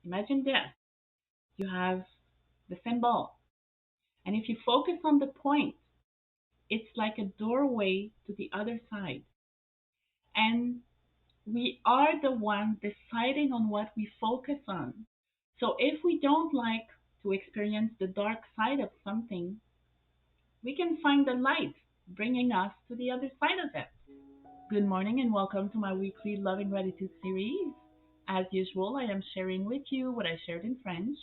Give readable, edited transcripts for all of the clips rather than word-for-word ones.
Imagine this. You have the symbol, and if you focus on the point, it's like a doorway to the other side. And we are the one deciding on what we focus on. So if we don't like to experience the dark side of something, we can find the light bringing us to the other side of it. Good morning and welcome to my weekly Loving Gratitude series. As usual, I am sharing with you what I shared in French.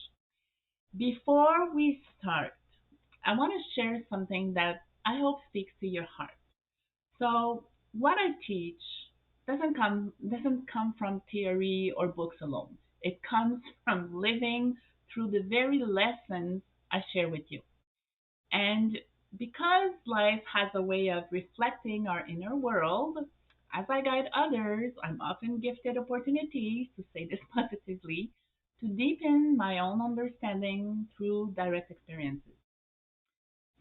Before we start, I want to share something that I hope speaks to your heart. So, what I teach doesn't come from theory or books alone. It comes from living through the very lessons I share with you. And because life has a way of reflecting our inner world, as I guide others, I'm often gifted opportunities, to say this positively, to deepen my own understanding through direct experiences.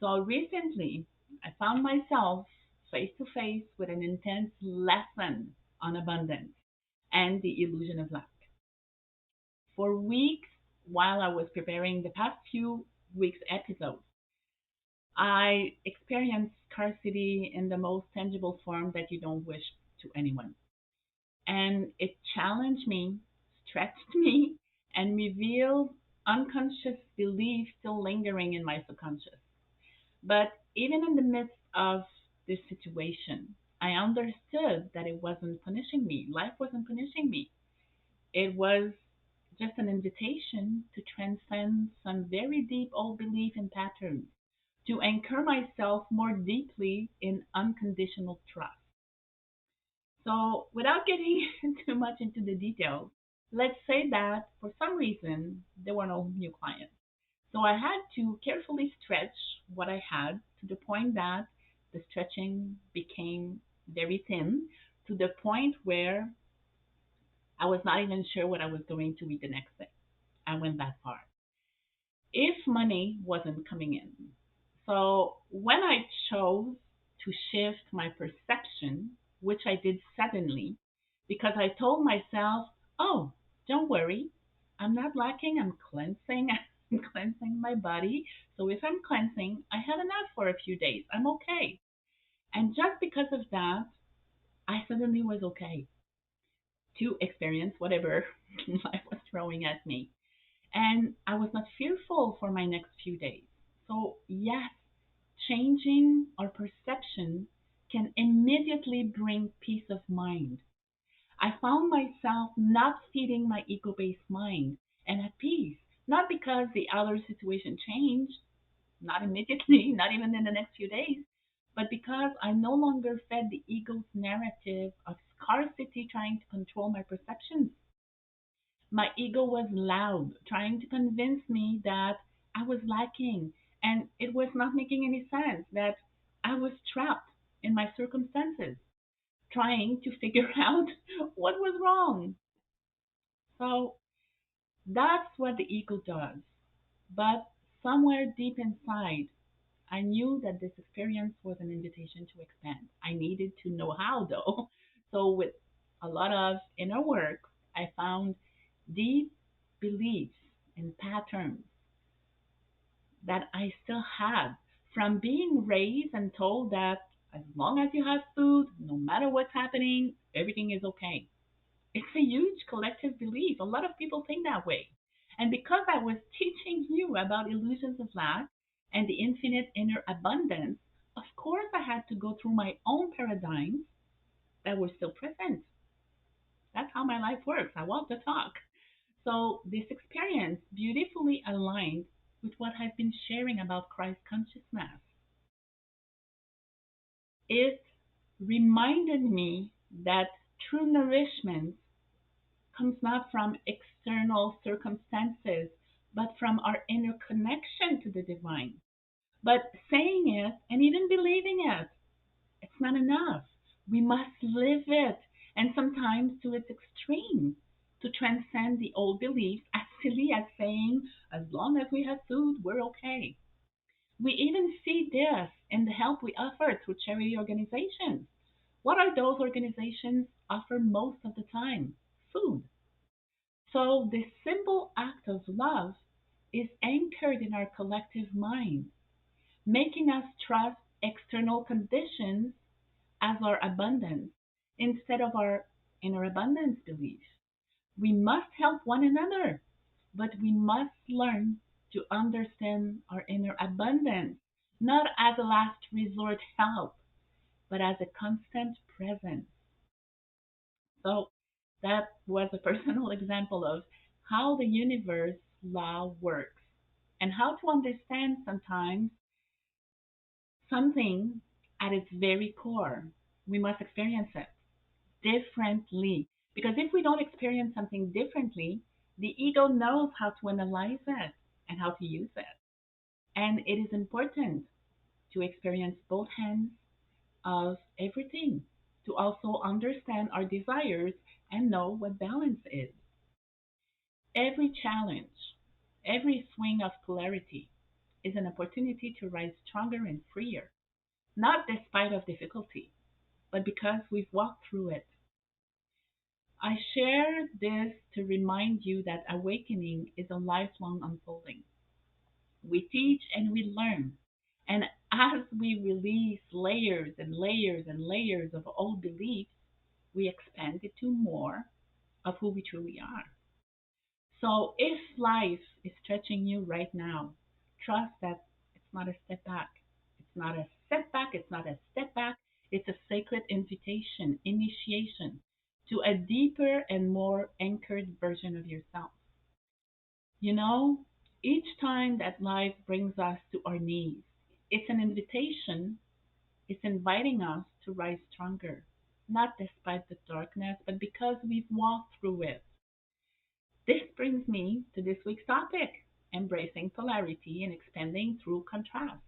So recently, I found myself face to face with an intense lesson on abundance and the illusion of lack. For weeks, while I was preparing the past few weeks' episodes, I experienced scarcity in the most tangible form that you don't wish to anyone. And it challenged me, stretched me, and revealed unconscious beliefs still lingering in my subconscious. But even in the midst of this situation, I understood that it wasn't punishing me. Life wasn't punishing me. It was just an invitation to transcend some very deep old belief and patterns, to anchor myself more deeply in unconditional trust. So, without getting too much into the details, let's say that for some reason there were no new clients. So I had to carefully stretch what I had to the point that the stretching became very thin, to the point where I was not even sure what I was going to eat the next day. I went that far. If money wasn't coming in. So when I chose to shift my perception, which I did suddenly, because I told myself, oh, don't worry, I'm not lacking, I'm cleansing, I'm cleansing my body. So if I'm cleansing, I had enough for a few days. I'm okay. And just because of that, I suddenly was okay to experience whatever life was throwing at me. And I was not fearful for my next few days. So, yes, changing our perception can immediately bring peace of mind. I found myself not feeding my ego based mind and at peace, not because the outer situation changed, not immediately, not even in the next few days, but because I no longer fed the ego's narrative of scarcity trying to control my perceptions. My ego was loud, trying to convince me that I was lacking and it was not making any sense, that I was trapped in my circumstances, trying to figure out what was wrong. So that's what the ego does. But somewhere deep inside, I knew that this experience was an invitation to expand. I needed to know how, though. So, with a lot of inner work, I found deep beliefs and patterns that I still had from being raised and told that as long as you have food, no matter what's happening, everything is okay. It's a huge collective belief. A lot of people think that way. And because I was teaching you about illusions of lack and the infinite inner abundance, of course I had to go through my own paradigms that were still present. That's how my life works. I walk the talk. So this experience beautifully aligned with what I've been sharing about Christ consciousness. It reminded me that true nourishment comes not from external circumstances, but from our inner connection to the divine. But saying it and even believing it, it's not enough. We must live it, and sometimes to its extreme, to transcend the old beliefs, as silly as saying, as long as we have food, we're okay. We even see this in the help we offer through charity organizations. What are those organizations offer most of the time? Food. So this simple act of love is anchored in our collective mind, making us trust external conditions as our abundance instead of our inner abundance belief. We must help one another, but we must learn to understand our inner abundance, not as a last resort help, but as a constant presence. So that was a personal example of how the universe law works and how to understand sometimes something at its very core. We must experience it differently. Because if we don't experience something differently, the ego knows how to analyze it and how to use it. And it is important to experience both hands of everything, to also understand our desires and know what balance is. Every challenge, every swing of polarity is an opportunity to rise stronger and freer, not despite of difficulty, but because we've walked through it. I share this to remind you that awakening is a lifelong unfolding. We teach and we learn. And as we release layers and layers and layers of old beliefs, we expand into more of who we truly are. So if life is stretching you right now, trust that it's not a step back. It's not a setback. It's not a step back. It's a sacred invitation, initiation to a deeper and more anchored version of yourself. You know, each time that life brings us to our knees, it's an invitation. It's inviting us to rise stronger, not despite the darkness, but because we've walked through it. This brings me to this week's topic, embracing polarity and expanding through contrast.